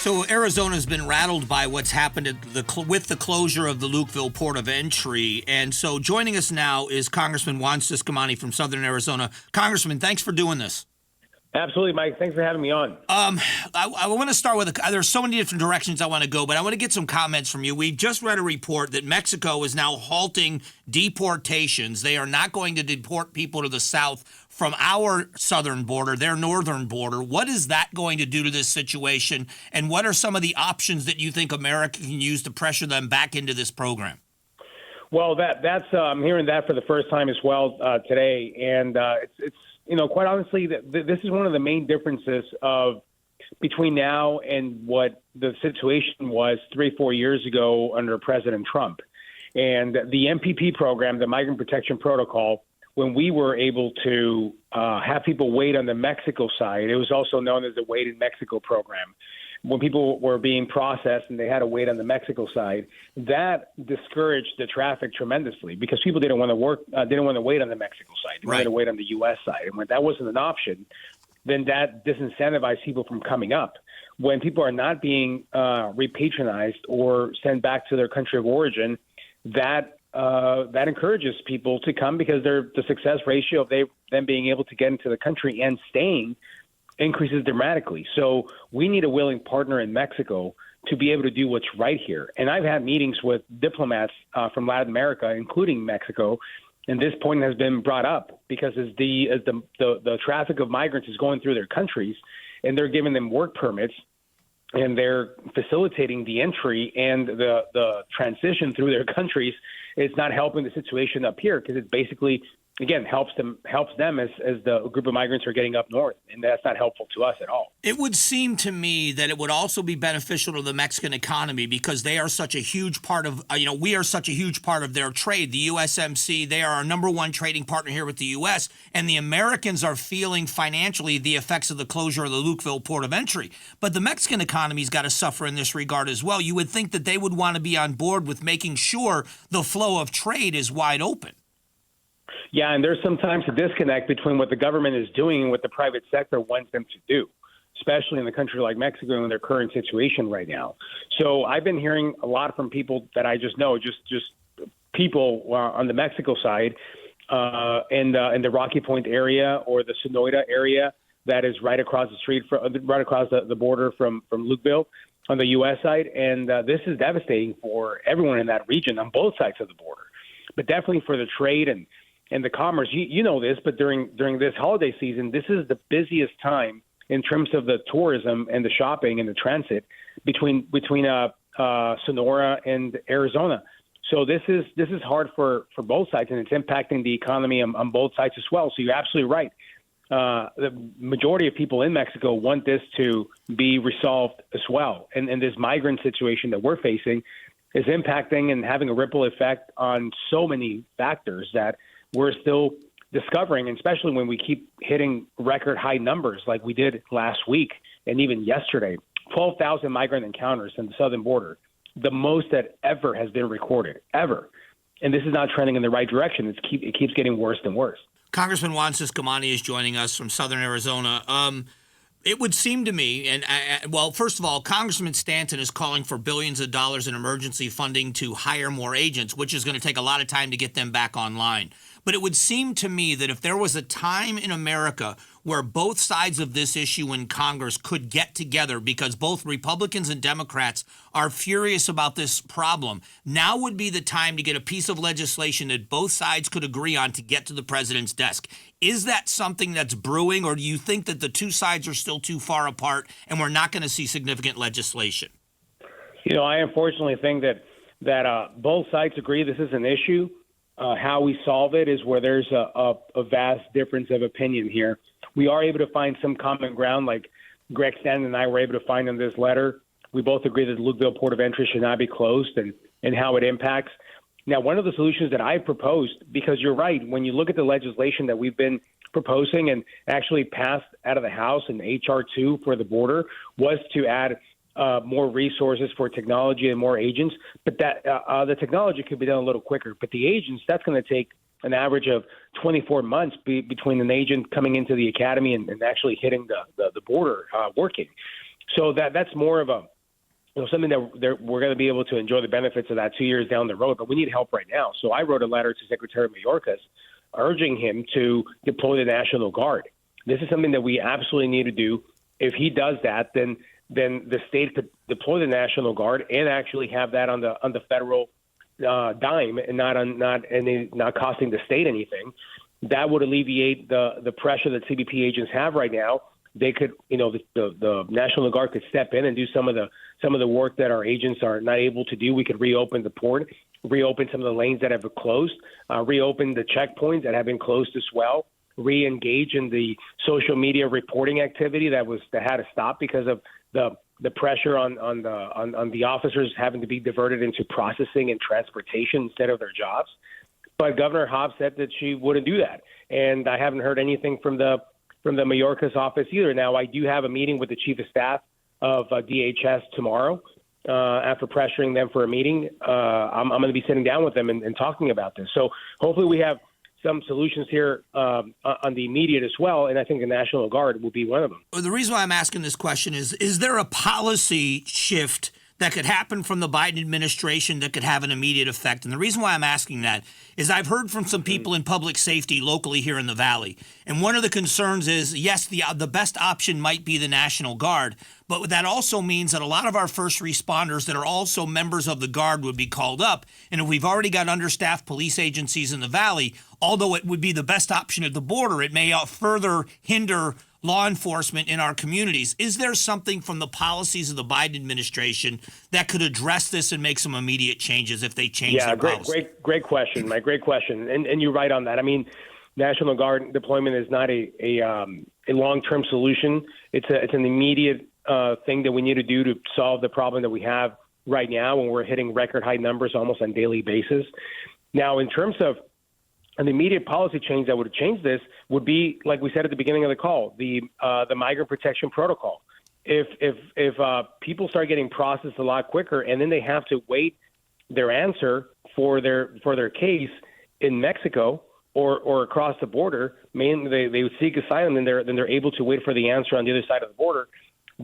So Arizona's been rattled by what's happened with the closure of the Lukeville Port of Entry. And so joining us now is Congressman Juan Ciscomani from Southern Arizona. Congressman, thanks for doing this. Absolutely, Mike. Thanks for having me on. I want to start with, there's so many different directions I want to go, but I want to get some comments from you. We've just read a report that Mexico is now halting deportations. They are not going to deport people to the south from our southern border, their northern border. What is that going to do to this situation, and what are some of the options that you think America can use to pressure them back into this program? Well, that's I'm hearing that for the first time as well today, and it's quite honestly, this is one of the main differences between now and what the situation was 3-4 years ago under President Trump. And the MPP program, the Migrant Protection Protocol, when we were able to have people wait on the Mexico side, it was also known as the Wait in Mexico program. When people were being processed and they had to wait on the Mexico side, that discouraged the traffic tremendously because people didn't want to wait on the Mexico side. They wanted to wait on the U.S. side. And when that wasn't an option, then that disincentivized people from coming up. When people are not being repatronized or sent back to their country of origin, that encourages people to come because the success ratio of them being able to get into the country and staying increases dramatically. So we need a willing partner in Mexico to be able to do what's right here. And I've had meetings with diplomats from Latin America, including Mexico, and this point has been brought up because as the traffic of migrants is going through their countries and they're giving them work permits and they're facilitating the entry and the transition through their countries, it's not helping the situation up here because it's basically, again, helps them as the group of migrants are getting up north, and that's not helpful to us at all. It would seem to me that it would also be beneficial to the Mexican economy because they are such a huge part of, we are such a huge part of their trade. The USMC, they are our number one trading partner here with the U.S., and the Americans are feeling financially the effects of the closure of the Lukeville Port of Entry. But the Mexican economy's got to suffer in this regard as well. You would think that they would want to be on board with making sure the flow of trade is wide open. Yeah, and there's sometimes a disconnect between what the government is doing and what the private sector wants them to do, especially in a country like Mexico in their current situation right now. So I've been hearing a lot from people that I just know, just people on the Mexico side in the Rocky Point area or the Sonora area that is right across the street, right across the border from Lukeville on the U.S. side. And this is devastating for everyone in that region on both sides of the border, but definitely for the trade and the commerce. You know this, but during this holiday season, this is the busiest time in terms of the tourism and the shopping and the transit between Sonora and Arizona. So this is hard for both sides, and it's impacting the economy on both sides as well. So you're absolutely right. The majority of people in Mexico want this to be resolved as well. And this migrant situation that we're facing is impacting and having a ripple effect on so many factors that we're still discovering, and especially when we keep hitting record high numbers like we did last week and even yesterday. 12,000 migrant encounters in the southern border, the most that ever has been recorded, ever. And this is not trending in the right direction. It keeps getting worse and worse. Congressman Juan Ciscomani is joining us from Southern Arizona. It would seem to me, well, first of all, Congressman Stanton is calling for billions of dollars in emergency funding to hire more agents, which is going to take a lot of time to get them back online. But it would seem to me that if there was a time in America where both sides of this issue in Congress could get together because both Republicans and Democrats are furious about this problem, now would be the time to get a piece of legislation that both sides could agree on to get to the president's desk. Is that something that's brewing, or do you think that the two sides are still too far apart and we're not going to see significant legislation? I unfortunately think that both sides agree this is an issue. How we solve it is where there's a vast difference of opinion here. We are able to find some common ground, like Greg Stanton and I were able to find in this letter. We both agree that the Lukeville Port of Entry should not be closed and how it impacts. Now, one of the solutions that I proposed, because you're right, when you look at the legislation that we've been proposing and actually passed out of the House in H.R. 2 for the border, was to add more resources for technology and more agents, but that the technology could be done a little quicker. But the agents, that's going to take an average of 24 months between an agent coming into the academy and actually hitting the border working. So that's more of something that we're going to be able to enjoy the benefits of that 2 years down the road, but we need help right now. So I wrote a letter to Secretary Mayorkas urging him to deploy the National Guard. This is something that we absolutely need to do. If he does that, then the state could deploy the National Guard and actually have that on the federal dime and not costing the state anything. That would alleviate the pressure that CBP agents have right now. They could, the National Guard could step in and do some of the work that our agents are not able to do. We could reopen the port, reopen some of the lanes that have been closed, reopen the checkpoints that have been closed as well, re-engage in the social media reporting activity that had to stop because of the pressure on the officers having to be diverted into processing and transportation instead of their jobs. But Governor Hobbs said that she wouldn't do that, and I haven't heard anything from the Mayorkas office either. Now, I do have a meeting with the chief of staff of DHS tomorrow. After pressuring them for a meeting, I'm going to be sitting down with them and talking about this. So hopefully we have some solutions here on the immediate as well, and I think the National Guard will be one of them. The reason why I'm asking this question is there a policy shift that could happen from the Biden administration that could have an immediate effect? And the reason why I'm asking that is I've heard from some people in public safety locally here in the Valley. And one of the concerns is, yes, the best option might be the National Guard, but that also means that a lot of our first responders that are also members of the Guard would be called up. And if we've already got understaffed police agencies in the Valley, although it would be the best option at the border, it may further hinder law enforcement in our communities. Is there something from the policies of the Biden administration that could address this and make some immediate changes if they change their policy? Great question, Mike. Great question, and you're right on that. I mean, National Guard deployment is not a long-term solution. It's an immediate thing that we need to do to solve the problem that we have right now when we're hitting record high numbers almost on a daily basis. Now, in terms of an immediate policy change that would change this would be, like we said at the beginning of the call, the migrant protection protocol. If people start getting processed a lot quicker and then they have to wait their answer for their case in Mexico or across the border, mainly they would seek asylum and they're able to wait for the answer on the other side of the border.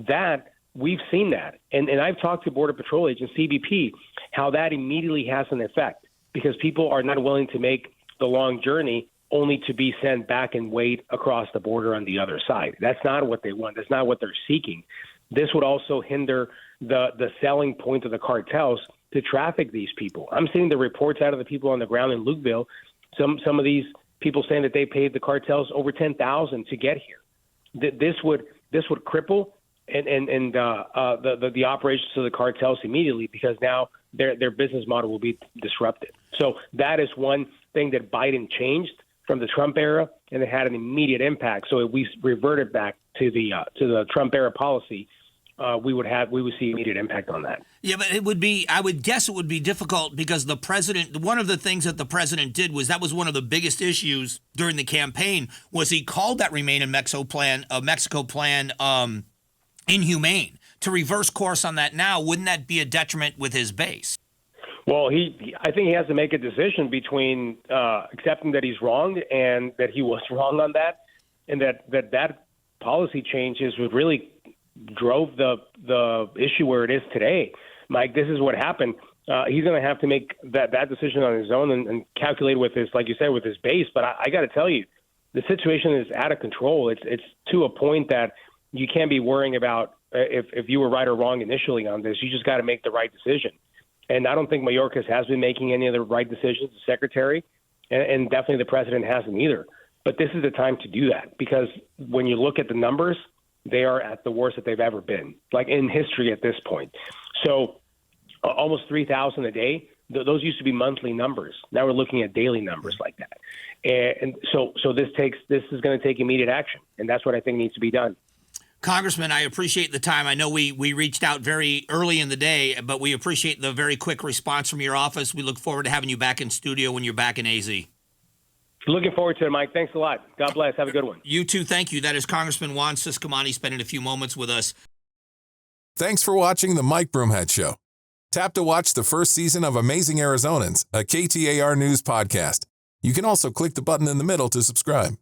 That we've seen that, and I've talked to Border Patrol agents, CBP, how that immediately has an effect because people are not willing to make the long journey only to be sent back and wait across the border on the other side. That's not what they want. That's not what they're seeking. This would also hinder the selling point of the cartels to traffic these people. I'm seeing the reports out of the people on the ground in Lukeville. Some of these people saying that they paid the cartels over $10,000 to get here. This would cripple and the operations of the cartels immediately because now their business model will be disrupted. So that is one thing that Biden changed from the Trump era, and it had an immediate impact. So if we reverted back to the Trump era policy, we would see immediate impact on that. Yeah, but I would guess it would be difficult because the president, one of the things that the president did was that was one of the biggest issues during the campaign was he called that Remain in Mexico plan inhumane. To reverse course on that now, wouldn't that be a detriment with his base? Well, I think he has to make a decision between accepting that he's wrong and that he was wrong on that, and that policy changes would really drove the issue where it is today. Mike, this is what happened. He's going to have to make that decision on his own and calculate with his, like you said, with his base. But I got to tell you, the situation is out of control. It's to a point that you can't be worrying about if you were right or wrong initially on this. You just got to make the right decision. And I don't think Mayorkas has been making any of the right decisions, the secretary, and definitely the president hasn't either. But this is the time to do that because when you look at the numbers, they are at the worst that they've ever been, like in history at this point. So almost 3,000 a day, those used to be monthly numbers. Now we're looking at daily numbers like that. And so this is going to take immediate action, and that's what I think needs to be done. Congressman, I appreciate the time. I know we reached out very early in the day, but we appreciate the very quick response from your office. We look forward to having you back in studio when you're back in AZ. Looking forward to it, Mike. Thanks a lot. God bless. Have a good one. You too. Thank you. That is Congressman Juan Ciscomani spending a few moments with us. Thanks for watching the Mike Broomhead Show. Tap to watch the first season of Amazing Arizonans, a KTAR News podcast. You can also click the button in the middle to subscribe.